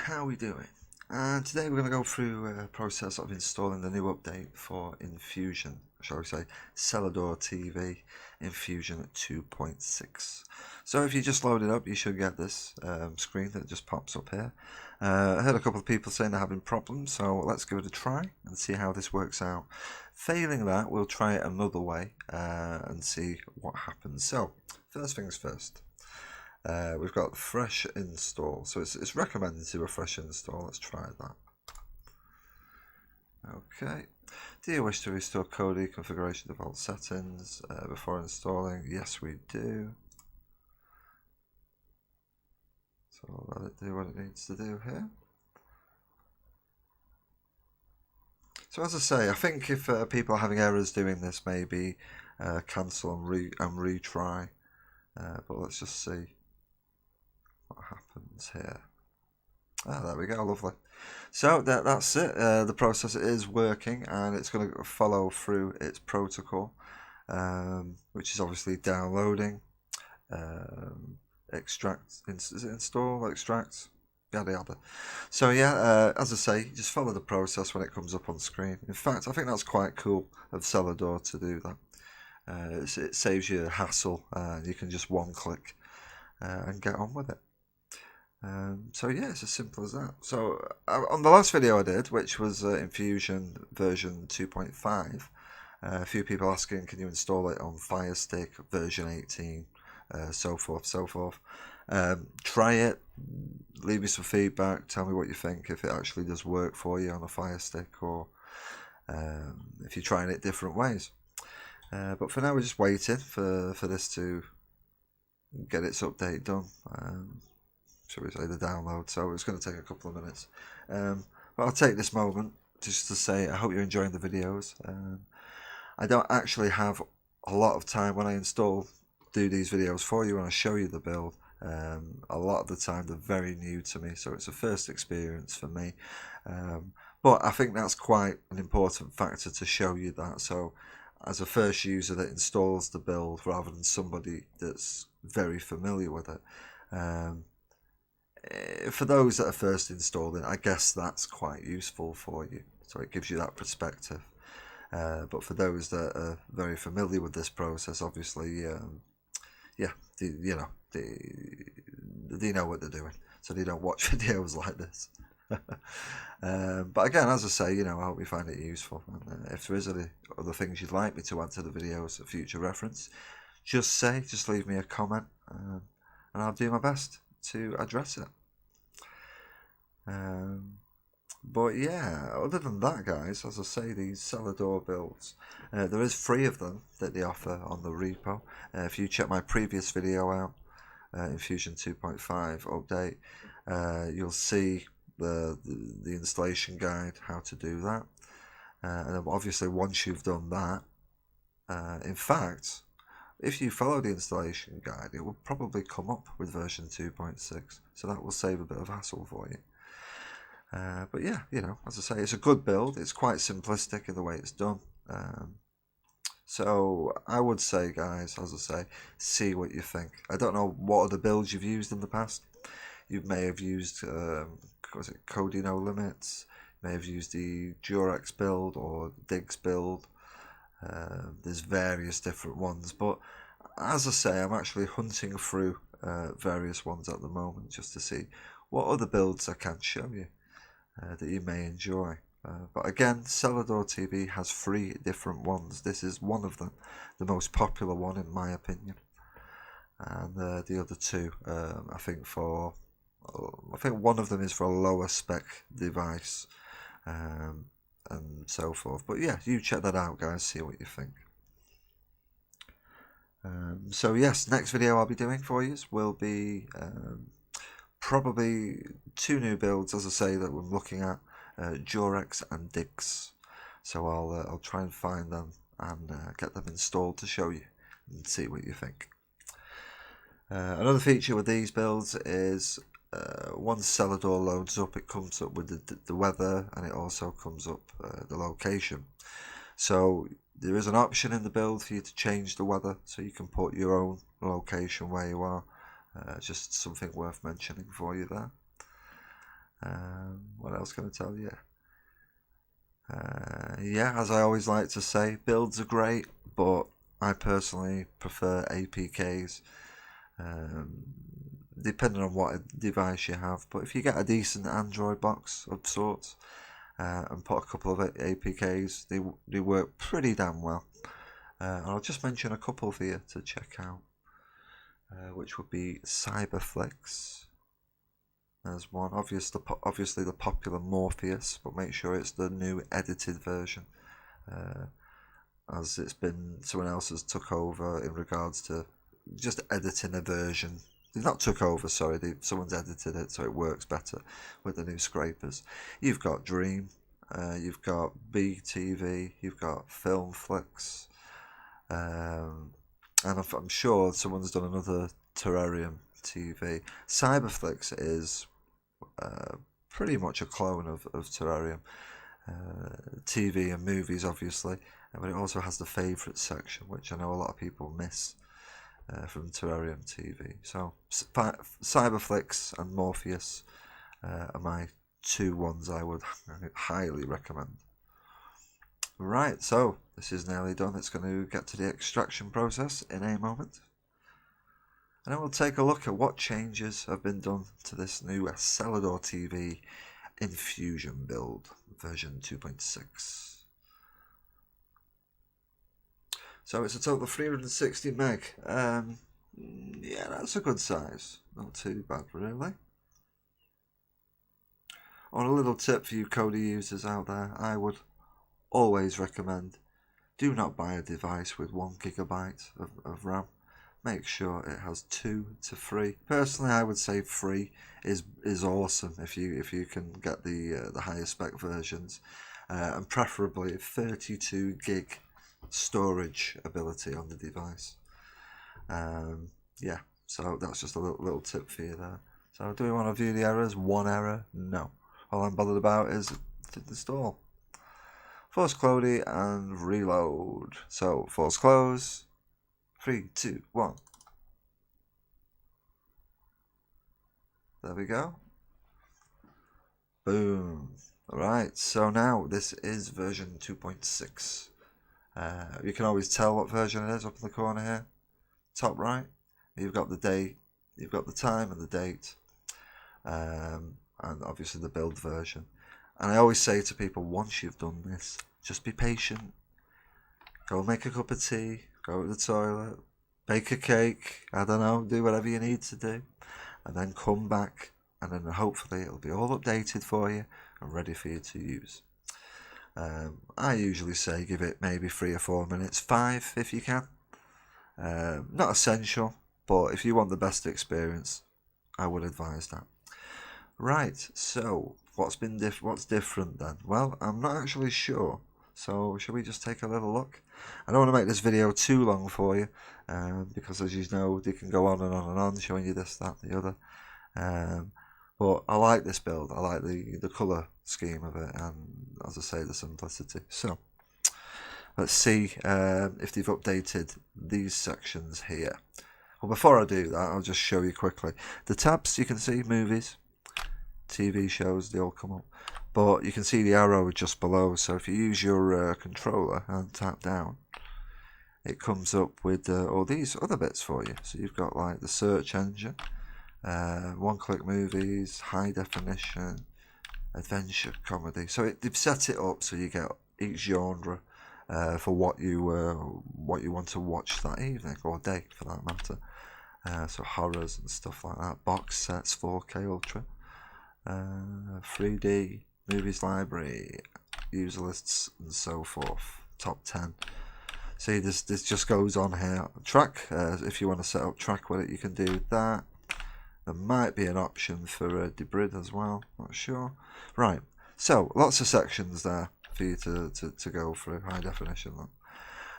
how we doing? And today we're going to go through a process of installing the new update for Infusion, shall we say, CellardoorTV Infusion 2.6. So if you just load it up, you should get this screen that just pops up here. I heard a couple of people saying they're having problems, so let's give it a try and see how this works out. Failing that, we'll try it another way and see what happens. So, first things first. We've got fresh install, so it's recommended to do a fresh install. Let's try that. Okay. Do you wish to restore Kodi configuration default settings before installing? Yes, we do. So I'll let it do what it needs to do here. So as I say, I think if people are having errors doing this, maybe cancel and retry. But let's just see what happens here. There we go, lovely. So that's it. The process is working, and it's going to follow through its protocol, which is obviously downloading, extract, is it install, extract, yada yada. So yeah, as I say, just follow the process when it comes up on screen. In fact, I think that's quite cool of Cellardoor to do that. It saves you hassle, you can just one click and get on with it. So yeah, it's as simple as that. So on the last video I did, which was Infusion version 2.5, a few people asking, can you install it on Fire Stick version 18, so forth, so forth. Try it, leave me some feedback, tell me what you think, if it actually does work for you on a Fire Stick, or if you're trying it different ways. But for now, we're just waiting for this to get its update done. Shall we say the download, so it's going to take a couple of minutes. But I'll take this moment just to say I hope you're enjoying the videos. I don't actually have a lot of time when I do these videos for you and I show you the build. A lot of the time they're very new to me, so it's a first experience for me. But I think that's quite an important factor to show you that. So as a first user that installs the build rather than somebody that's very familiar with it, for those that are first installing, I guess that's quite useful for you, so it gives you that perspective. But for those that are very familiar with this process, obviously, yeah, they know what they're doing, so they don't watch videos like this. But again, as I say, I hope you find it useful, and if there is any other things you'd like me to add to the videos for future reference, just leave me a comment, and I'll do my best to address it. But yeah, other than that, guys, as I say, these Cellardoor builds, there is 3 of them that they offer on the repo. If you check my previous video out, Infusion 2.5 update, you'll see the installation guide, how to do that. And obviously once you've done that, in fact, if you follow the installation guide, it will probably come up with version 2.6, so that will save a bit of hassle for you. But yeah, as I say, it's a good build. It's quite simplistic in the way it's done. So I would say, guys, as I say, see what you think. I don't know what other builds you've used in the past. You may have used, was it Kodi No Limits? You may have used the Durex build or Diggs build. There's various different ones, but as I say, I'm actually hunting through various ones at the moment just to see what other builds I can show you that you may enjoy. But again, CellardoorTV has 3 different ones. This is one of them, the most popular one in my opinion, and the other 2, I think one of them is for a lower spec device, and so forth. But yeah, you check that out, guys, see what you think. So yes, next video I'll be doing for you will be probably 2 new builds, as I say, that we're looking at, Durex and Diggs. So I'll try and find them and get them installed to show you and see what you think. Another feature with these builds is once Cellardoor loads up, it comes up with the weather, and it also comes up the location. So there is an option in the build for you to change the weather, so you can put your own location where you are. Just something worth mentioning for you there. What else can I tell you? Yeah, as I always like to say, builds are great, but I personally prefer APKs, depending on what device you have. But if you get a decent Android box of sorts and put a couple of APKs, they work pretty damn well. I'll just mention a couple for you to check out, which would be Cyberflex. There's one, obviously the popular Morpheus, but make sure it's the new edited version, as it's been someone else has took over in regards to just editing a version. They've not took over, sorry, someone's edited it so it works better with the new scrapers. You've got Dream, you've got BTV, you've got Filmflix, and I'm sure someone's done another Terrarium TV. Cyberflix is pretty much a clone of Terrarium TV and movies, obviously, but it also has the favourites section, which I know a lot of people miss from Terrarium TV. So Cyberflix and Morpheus are my two ones I would highly recommend. Right, so this is nearly done. It's going to get to the extraction process in a moment. And then we'll take a look at what changes have been done to this new CellardoorTV Infusion build, version 2.6. So it's a total of 360 meg. Yeah, that's a good size. Not too bad, really. On a little tip for you Kodi users out there, I would always recommend, do not buy a device with 1 GB of RAM. Make sure it has 2 to 3. Personally, I would say 3 is awesome if you can get the higher spec versions, and preferably 32 gig storage ability on the device. Yeah, so that's just a little tip for you there. So do we want to view the errors? One error? No. All I'm bothered about is to install. Force Clody and reload. So force close. 3, 2, 1. There we go. Boom. Alright, so now this is version 2.6. You can always tell what version it is up in the corner here. Top right. You've got the date, you've got the time and the date, and obviously the build version. And I always say to people, once you've done this, just be patient. Go make a cup of tea, go to the toilet, bake a cake, I don't know, do whatever you need to do, and then come back, and then hopefully it'll be all updated for you and ready for you to use. I usually say give it maybe 3 or 4 minutes, 5 if you can. Not essential, but if you want the best experience, I would advise that. Right, so what's different then? Well, I'm not actually sure. So shall we just take a little look? I don't want to make this video too long for you, because as you know, they can go on and on and on, showing you this, that, the other. But I like this build. I like the colour scheme of it, and as I say, the simplicity. So let's see if they've updated these sections here. Well, before I do that, I'll just show you quickly. The tabs, you can see movies, TV shows, they all come up. But you can see the arrow just below, so if you use your controller and tap down, it comes up with all these other bits for you. So you've got like the search engine, one-click movies, high definition, adventure, comedy. So they've set it up so you get each genre for what you want to watch that evening or day, for that matter. So horrors and stuff like that, box sets, 4K Ultra, 3D, movies library, user lists, and so forth. Top 10. See, this just goes on here. Track, if you want to set up track with it, you can do that. There might be an option for debrid as well, not sure. Right, so lots of sections there for you to go through, high definition.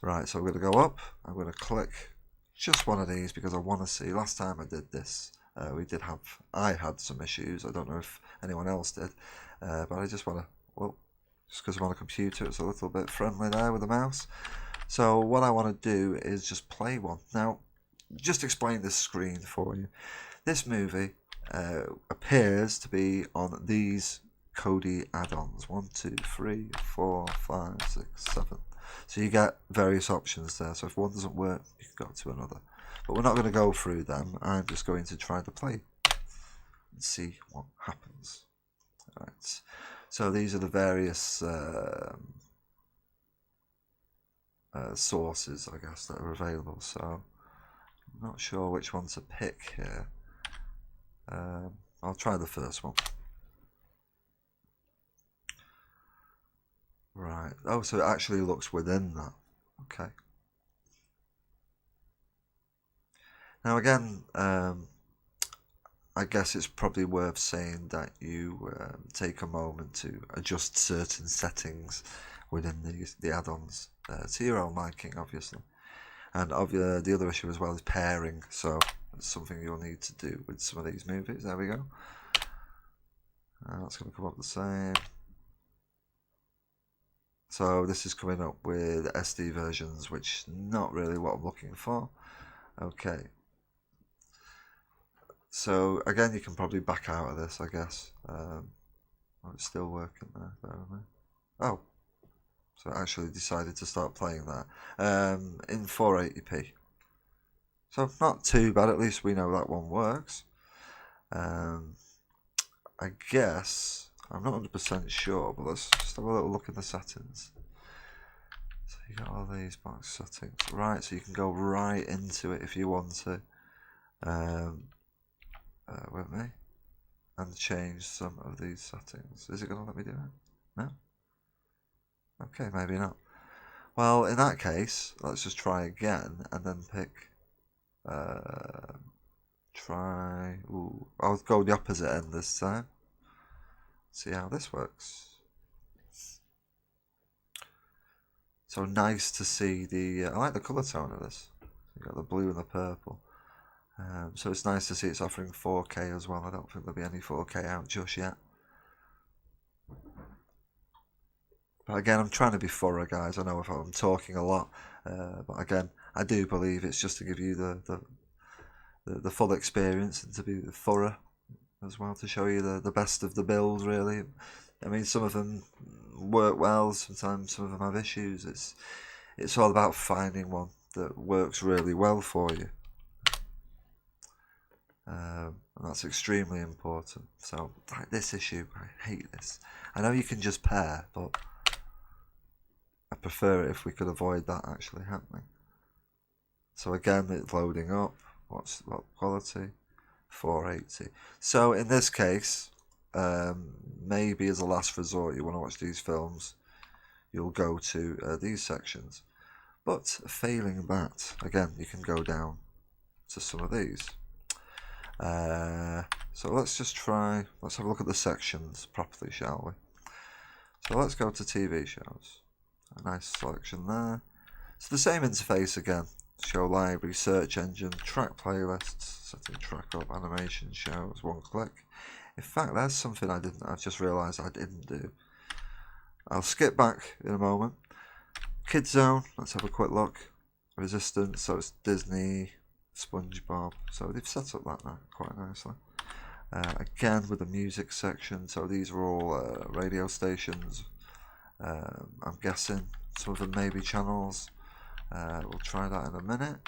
Right, so I'm going to go up, I'm going to click just one of these because I want to see. Last time I did this, I had some issues. I don't know if anyone else did, but I just want to, well, just because I'm on a computer, it's a little bit friendly there with the mouse. So what I want to do is just play one. Now, just explain this screen for you. This movie appears to be on these Kodi add-ons. 1, 2, 3, 4, 5, 6, 7. So you get various options there. So if one doesn't work, you can go to another. But we're not going to go through them. I'm just going to try to play and see what happens. Right. So these are the various sources, I guess, that are available. So I'm not sure which one to pick here. I'll try the first one. Right. Oh, so it actually looks within that. Okay. Now again, I guess it's probably worth saying that you take a moment to adjust certain settings within the add-ons to your own liking, obviously. And the other issue as well is pairing, so it's something you'll need to do with some of these movies. There we go. That's going to come up the same. So this is coming up with SD versions, which is not really what I'm looking for. Okay. So again, you can probably back out of this, I guess. Oh, it's still working there. Oh, so I actually decided to start playing that in 480p. So not too bad. At least we know that one works. I guess I'm not 100% sure, but let's just have a little look in the settings. So you got all these box settings, right? So you can go right into it if you want to. With me, and change some of these settings. Is it going to let me do it? No? Okay, maybe not. Well, in that case, let's just try again and then pick I'll go the opposite end this time. See how this works. So nice to see the I like the colour tone of this. You got the blue and the purple. So it's nice to see it's offering 4K as well. I don't think there'll be any 4K out just yet. But again, I'm trying to be thorough, guys. I know if I'm talking a lot, but again, I do believe it's just to give you the full experience and to be thorough as well, to show you the best of the builds, really. I mean, some of them work well. Sometimes some of them have issues. It's all about finding one that works really well for you. And that's extremely important. So, like this issue, I hate this. I know you can just pair, but I prefer it if we could avoid that actually happening. So again, it's loading up. What quality? 480. So in this case, maybe as a last resort, you want to watch these films, you'll go to these sections. But failing that, again, you can go down to some of these. So let's have a look at the sections properly, shall we? So let's go to TV shows. A nice selection there. So the same interface again. Show library, search engine, track playlists, setting track up, animation shows, one click. In fact, there's something I've just realised I didn't do. I'll skip back in a moment. Kids Zone, let's have a quick look. Resistance, so it's Disney, SpongeBob, so they've set up that now quite nicely. Again with the music section, so these are all radio stations. I'm guessing some of them may be channels. We'll try that in a minute.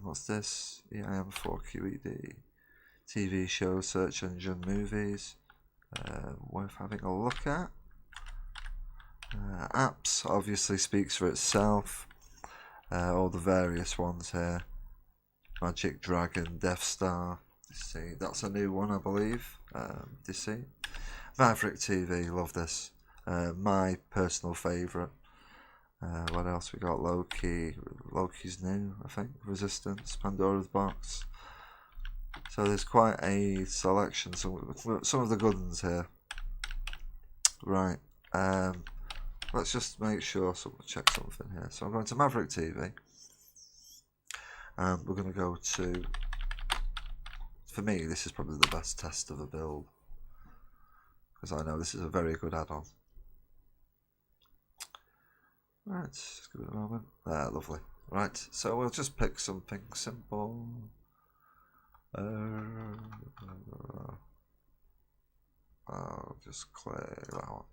What's this? EIM4QED. TV shows, search engine, movies. Worth having a look at. Apps obviously speaks for itself. All the various ones here. Magic Dragon, Death Star. See, that's a new one, I believe. DC. Maverick TV, love this. My personal favourite. What else we got? Loki's new, I think. Resistance, Pandora's Box. So there's quite a selection. Some of the good ones here. Right. Let's just make sure. So we'll check something here. So I'm going to Maverick TV. And we're going to go to. For me, this is probably the best test of a build, because I know this is a very good add-on. Right, just give it a moment. Lovely. Right, so we'll just pick something simple. I'll just click that one.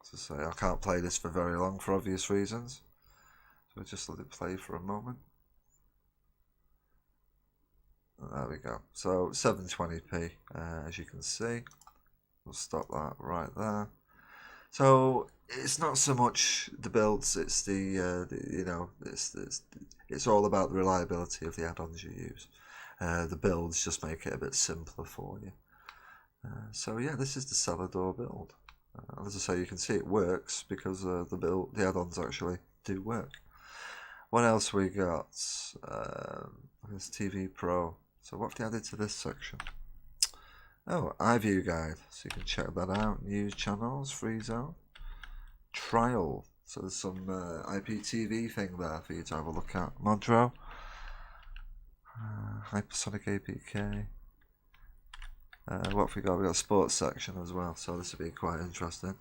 As I say, I can't play this for very long for obvious reasons, so just let it play for a moment. And there we go. So 720p, as you can see. We'll stop that right there. So it's not so much the builds; it's it's all about the reliability of the add-ons you use. The builds just make it a bit simpler for you. So yeah, this is the Cellardoor build. As I say, you can see it works because the add-ons actually do work. What else we got? This TV Pro. So what have they added to this section? Oh, iView guide. So you can check that out. News channels, free zone, trial. So there's some IPTV thing there for you to have a look at. Modro, hypersonic APK. What have we got? We got a sports section as well. So this will be quite interesting.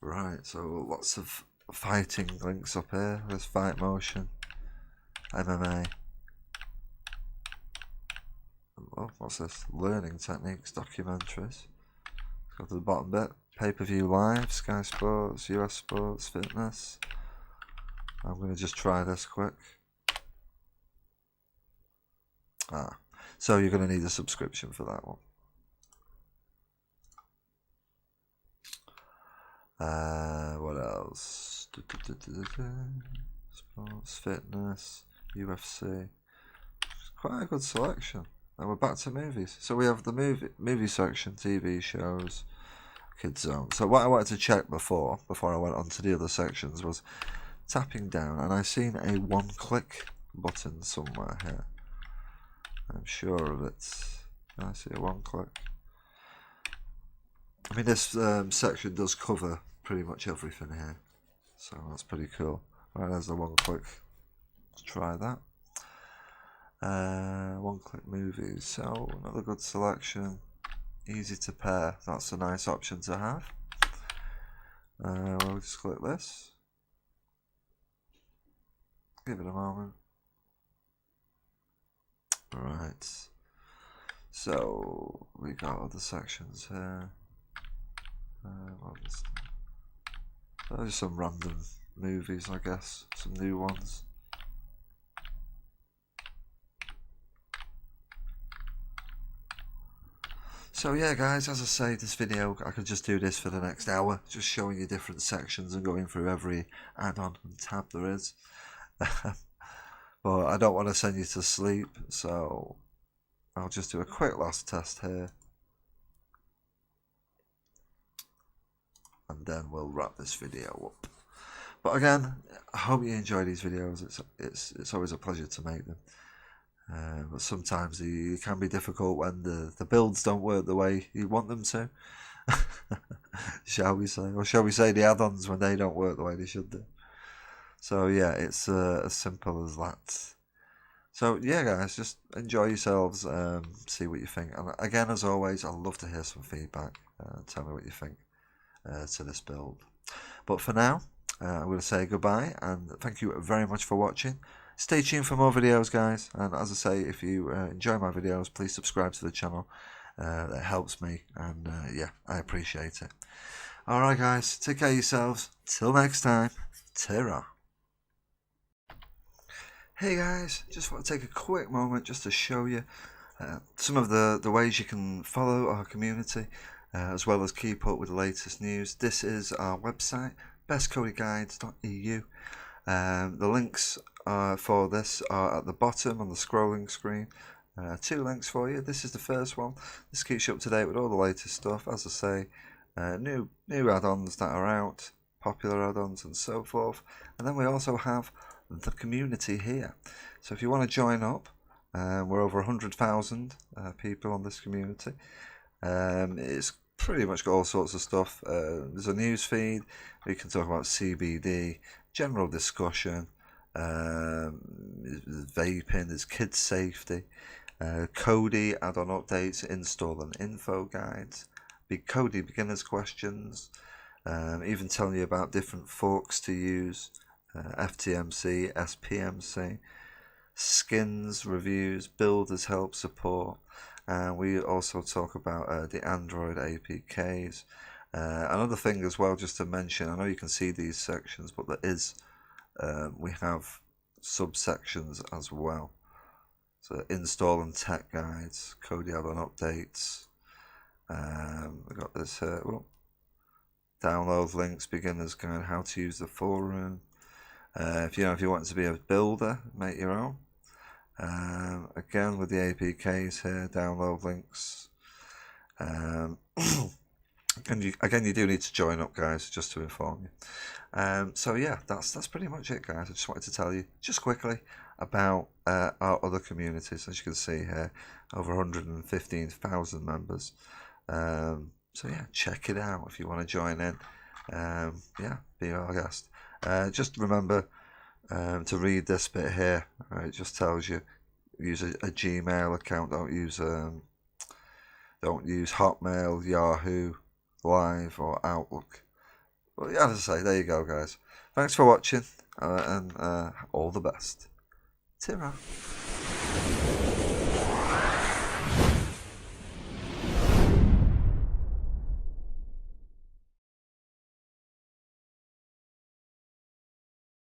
Right. So lots of fighting links up here. There's Fight Motion, MMA. Oh, what's this? Learning techniques, documentaries. Go to the bottom bit. Pay-per-view live, Sky Sports, US Sports, Fitness. I'm going to just try this quick. So you're going to need a subscription for that one. What else? Sports, Fitness, UFC. Quite a good selection. And we're back to movies. So we have the movie section, TV shows, Kids Zone. So what I wanted to check before I went on to the other sections was tapping down, and I've seen a one-click button somewhere here. I'm sure of it. I see a one-click. I mean, this section does cover pretty much everything here, so that's pretty cool. Right, there's the one-click. Let's try that. One-click movies. So another good selection. Easy to pair. That's a nice option to have. We'll just click this. Give it a moment. Right. So we got other sections here. Those are some random movies, I guess. Some new ones. So yeah guys, as I say, this video, I could just do this for the next hour, just showing you different sections and going through every add-on and tab there is. But I don't want to send you to sleep, so I'll just do a quick last test here. And then we'll wrap this video up. But again, I hope you enjoy these videos. It's always a pleasure to make them. But sometimes it can be difficult when the builds don't work the way you want them to. Shall we say? Or shall we say the add-ons when they don't work the way they should do. So yeah, it's as simple as that. So yeah guys, just enjoy yourselves, see what you think. And again, as always, I'd love to hear some feedback. Tell me what you think to this build. But for now, I'm going to say goodbye and thank you very much for watching. Stay tuned for more videos guys, and as I say, if you enjoy my videos, please subscribe to the channel. That helps me, and yeah, I appreciate it. Alright guys, take care of yourselves. Till next time, ta-ra. Hey guys, just want to take a quick moment just to show you some of the ways you can follow our community, as well as keep up with the latest news. This is our website, bestcodeguides.eu. The links for this are at the bottom on the scrolling screen. 2 links for you. This is the first one. This keeps you up to date with all the latest stuff. As I say, new add-ons that are out, popular add-ons and so forth. And then we also have the community here. So if you want to join up, we're over 100,000 people on this community. It's pretty much got all sorts of stuff. There's a news feed. We can talk about CBD, general discussion, vaping, there's kids safety, Kodi add-on updates, install and info guides, Kodi beginners questions, even telling you about different forks to use, FTMC, SPMC, skins, reviews, builders help, support. We also talk about the Android APKs. Another thing as well, just to mention, I know you can see these sections, but there is, we have subsections as well. So install and tech guides, code add-on updates. We got this here. Download links, beginner's guide, how to use the forum. If you want to be a builder, make your own. Again with the APKs here, download links. Again, you do need to join up, guys, just to inform you. So yeah, that's pretty much it, guys. I just wanted to tell you just quickly about our other communities. As you can see here, over 115,000 members. So yeah, check it out if you want to join in. Yeah, be our guest. Just remember to read this bit here. It just tells you use a Gmail account. Don't use Hotmail, Yahoo, Live, or Outlook. But yeah, as I say, there you go, guys. Thanks for watching, and all the best. Ta-ra.